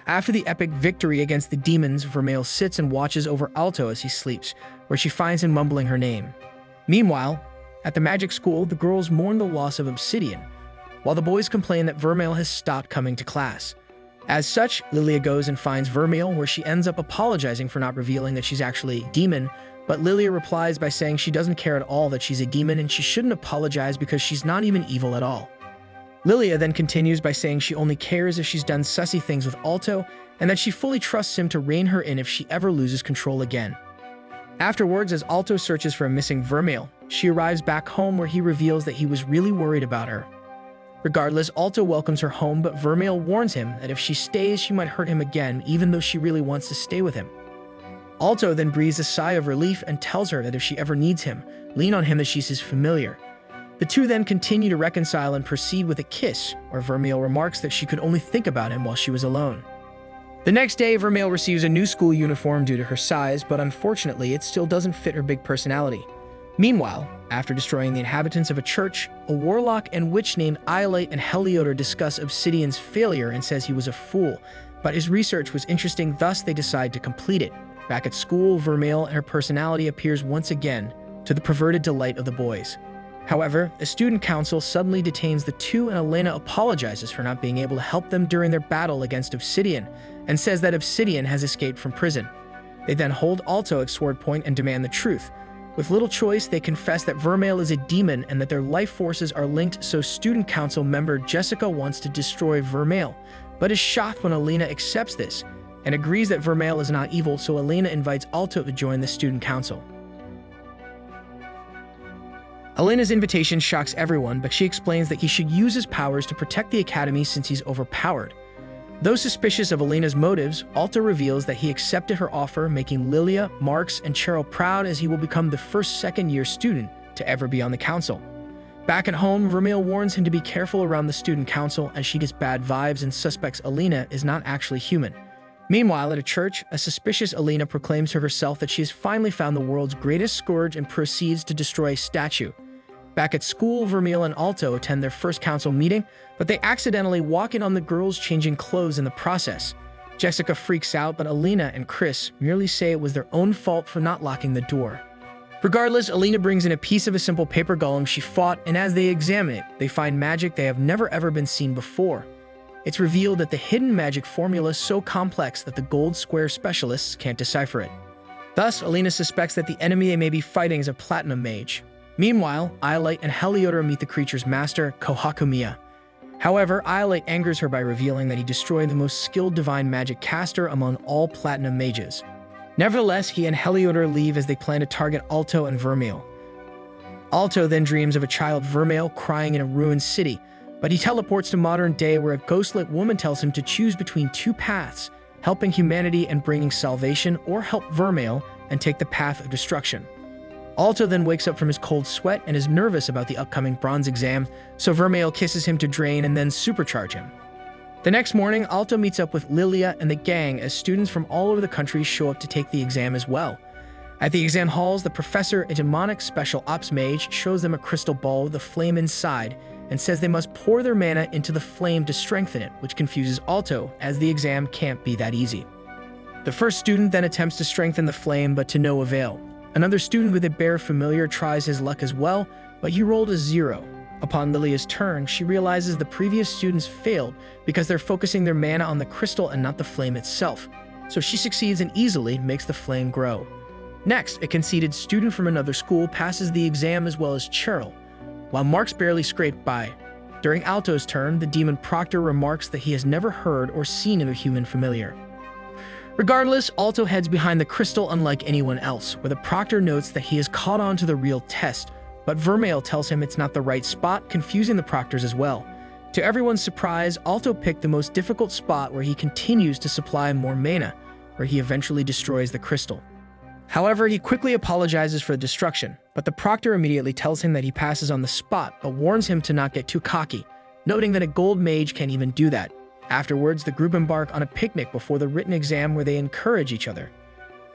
After the epic victory against the demons, Vermeil sits and watches over Alto as he sleeps, where she finds him mumbling her name. Meanwhile, at the magic school, the girls mourn the loss of Obsidian, while the boys complain that Vermeil has stopped coming to class. As such, Lilia goes and finds Vermeil, where she ends up apologizing for not revealing that she's actually a demon, but Lilia replies by saying she doesn't care at all that she's a demon and she shouldn't apologize because she's not even evil at all. Lilia then continues by saying she only cares if she's done sussy things with Alto and that she fully trusts him to rein her in if she ever loses control again. Afterwards, as Alto searches for a missing Vermeil, she arrives back home where he reveals that he was really worried about her. Regardless, Alto welcomes her home, but Vermeil warns him that if she stays, she might hurt him again, even though she really wants to stay with him. Alto then breathes a sigh of relief and tells her that if she ever needs him, lean on him as she's his familiar. The two then continue to reconcile and proceed with a kiss, where Vermeil remarks that she could only think about him while she was alone. The next day, Vermeil receives a new school uniform due to her size, but unfortunately, it still doesn't fit her big personality. Meanwhile, after destroying the inhabitants of a church, a warlock and witch named Iolite and Heliodor discuss Obsidian's failure and says he was a fool, but his research was interesting, thus they decide to complete it. Back at school, Vermeil and her personality appears once again, to the perverted delight of the boys. However, the student council suddenly detains the two and Elena apologizes for not being able to help them during their battle against Obsidian, and says that Obsidian has escaped from prison. They then hold Alto at sword point and demand the truth. With little choice, they confess that Vermeil is a demon and that their life forces are linked, so student council member Jessica wants to destroy Vermeil, but is shocked when Elena accepts this, and agrees that Vermeil is not evil, so Elena invites Alto to join the student council. Elena's invitation shocks everyone, but she explains that he should use his powers to protect the academy since he's overpowered. Though suspicious of Elena's motives, Alto reveals that he accepted her offer, making Lilia, Marx, and Cheryl proud as he will become the first second-year student to ever be on the council. Back at home, Vermeil warns him to be careful around the student council as she gets bad vibes and suspects Elena is not actually human. Meanwhile, at a church, a suspicious Elena proclaims to herself that she has finally found the world's greatest scourge and proceeds to destroy a statue. Back at school, Vermeil and Alto attend their first council meeting, but they accidentally walk in on the girls changing clothes in the process. Jessica freaks out, but Elena and Chris merely say it was their own fault for not locking the door. Regardless, Elena brings in a piece of a simple paper golem she fought, and as they examine it, they find magic they have never ever been seen before. It's revealed that the hidden magic formula is so complex that the Gold Square specialists can't decipher it. Thus, Elena suspects that the enemy they may be fighting is a platinum mage. Meanwhile, Iolite and Heliodor meet the creature's master, Kohakumiya. However, Iolite angers her by revealing that he destroyed the most skilled divine magic caster among all platinum mages. Nevertheless, he and Heliodor leave as they plan to target Alto and Vermeil. Alto then dreams of a child Vermeil crying in a ruined city, but he teleports to modern day where a ghostlit woman tells him to choose between two paths, helping humanity and bringing salvation, or help Vermeil and take the path of destruction. Alto then wakes up from his cold sweat and is nervous about the upcoming bronze exam, so Vermeil kisses him to drain and then supercharge him. The next morning, Alto meets up with Lilia and the gang as students from all over the country show up to take the exam as well. At the exam halls, the professor, a demonic special ops mage, shows them a crystal ball with a flame inside and says they must pour their mana into the flame to strengthen it, which confuses Alto, as the exam can't be that easy. The first student then attempts to strengthen the flame, but to no avail. Another student with a bear familiar tries his luck as well, but he rolled a 0. Upon Lilia's turn, she realizes the previous students failed because they're focusing their mana on the crystal and not the flame itself. So she succeeds and easily makes the flame grow. Next, a conceited student from another school passes the exam as well as Cheryl, while Marx barely scraped by. During Alto's turn, the demon Proctor remarks that he has never heard or seen of a human familiar. Regardless, Alto heads behind the crystal unlike anyone else, where the Proctor notes that he has caught on to the real test, but Vermeil tells him it's not the right spot, confusing the Proctors as well. To everyone's surprise, Alto picked the most difficult spot where he continues to supply more mana, where he eventually destroys the crystal. However, he quickly apologizes for the destruction, but the Proctor immediately tells him that he passes on the spot, but warns him to not get too cocky, noting that a gold mage can't even do that. Afterwards, the group embark on a picnic before the written exam where they encourage each other.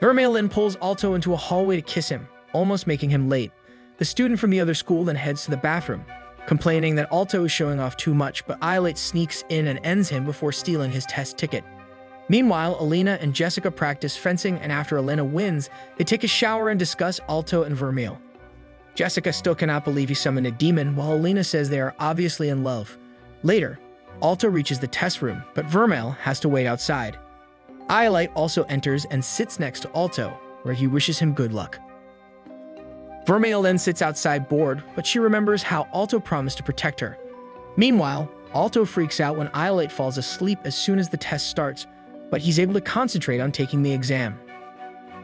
Vermeil then pulls Alto into a hallway to kiss him, almost making him late. The student from the other school then heads to the bathroom, complaining that Alto is showing off too much, but Iolite sneaks in and ends him before stealing his test ticket. Meanwhile, Alina and Jessica practice fencing, and after Alina wins, they take a shower and discuss Alto and Vermeil. Jessica still cannot believe he summoned a demon, while Alina says they are obviously in love. Later, Alto reaches the test room, but Vermeil has to wait outside. Iolite also enters and sits next to Alto, where he wishes him good luck. Vermeil then sits outside bored, but she remembers how Alto promised to protect her. Meanwhile, Alto freaks out when Iolite falls asleep as soon as the test starts, but he's able to concentrate on taking the exam.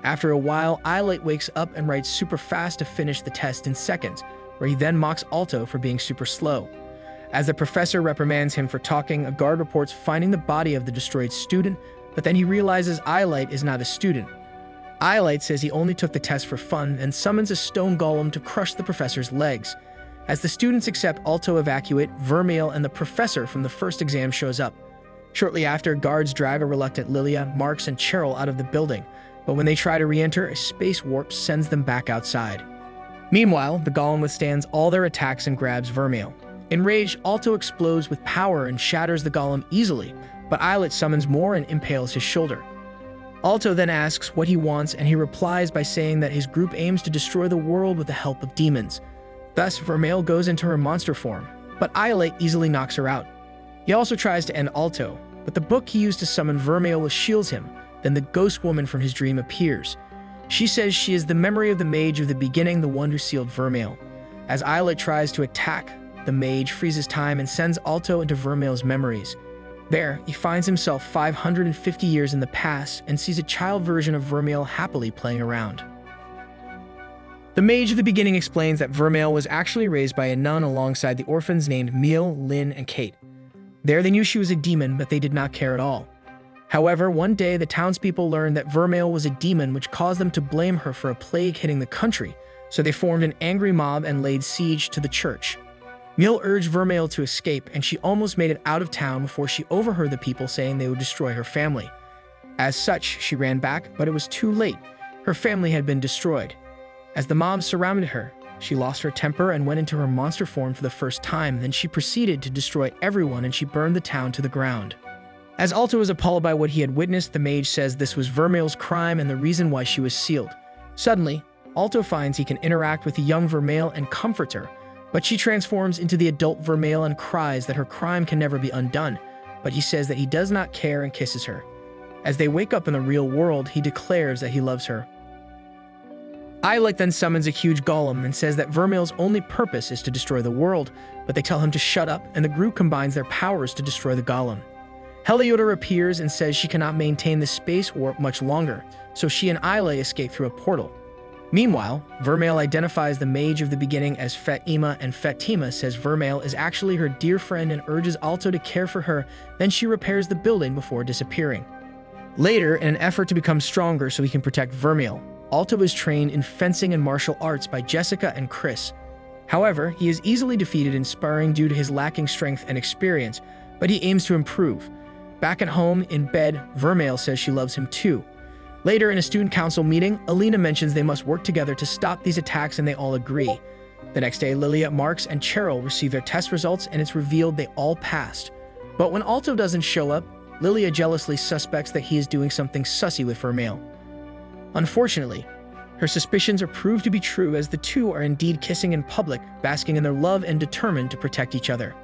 After a while, Iolite wakes up and writes super fast to finish the test in seconds, where he then mocks Alto for being super slow. As the professor reprimands him for talking, a guard reports finding the body of the destroyed student, but then he realizes Iolite is not a student. Iolite says he only took the test for fun and summons a stone golem to crush the professor's legs. As the students accept Alto evacuate, Vermeil and the professor from the first exam shows up. Shortly after, guards drag a reluctant Lilia, Marks, and Cheryl out of the building, but when they try to re-enter, a space warp sends them back outside. Meanwhile, the golem withstands all their attacks and grabs Vermeil. Enraged, Alto explodes with power and shatters the golem easily, but Iolite summons more and impales his shoulder. Alto then asks what he wants, and he replies by saying that his group aims to destroy the world with the help of demons. Thus, Vermeil goes into her monster form, but Iolite easily knocks her out. He also tries to end Alto, but the book he used to summon Vermeil shields him. Then the ghost woman from his dream appears. She says she is the memory of the mage of the beginning, the one who sealed Vermeil. As Iolite tries to attack, the mage freezes time and sends Alto into Vermeil's memories. There, he finds himself 550 years in the past and sees a child version of Vermeil happily playing around. The mage of the beginning explains that Vermeil was actually raised by a nun alongside the orphans named Miel, Lynn, and Kate. There they knew she was a demon, but they did not care at all. However, one day the townspeople learned that Vermeil was a demon, which caused them to blame her for a plague hitting the country, so they formed an angry mob and laid siege to the church. Miel urged Vermeil to escape, and she almost made it out of town before she overheard the people saying they would destroy her family. As such, she ran back, but it was too late. Her family had been destroyed. As the mob surrounded her, she lost her temper and went into her monster form for the first time. Then she proceeded to destroy everyone, and she burned the town to the ground. As Alto was appalled by what he had witnessed, the mage says this was Vermeil's crime and the reason why she was sealed. Suddenly, Alto finds he can interact with the young Vermeil and comfort her, but she transforms into the adult Vermeil and cries that her crime can never be undone, but he says that he does not care and kisses her. As they wake up in the real world, he declares that he loves her. Iolite then summons a huge golem and says that Vermeil's only purpose is to destroy the world, but they tell him to shut up, and the group combines their powers to destroy the golem. Heliodor appears and says she cannot maintain the space warp much longer, so she and Iolite escape through a portal. Meanwhile, Vermeil identifies the mage of the beginning as Fatima, and Fatima says Vermeil is actually her dear friend and urges Alto to care for her. Then she repairs the building before disappearing. Later, in an effort to become stronger so he can protect Vermeil, Alto is trained in fencing and martial arts by Jessica and Chris. However, he is easily defeated in sparring due to his lacking strength and experience, but he aims to improve. Back at home, in bed, Vermeil says she loves him too. Later, in a student council meeting, Alina mentions they must work together to stop these attacks, and they all agree. The next day, Lilia, Marks, and Cheryl receive their test results, and it's revealed they all passed. But when Alto doesn't show up, Lilia jealously suspects that he is doing something sussy with Vermeil. Unfortunately, her suspicions are proved to be true, as the two are indeed kissing in public, basking in their love and determined to protect each other.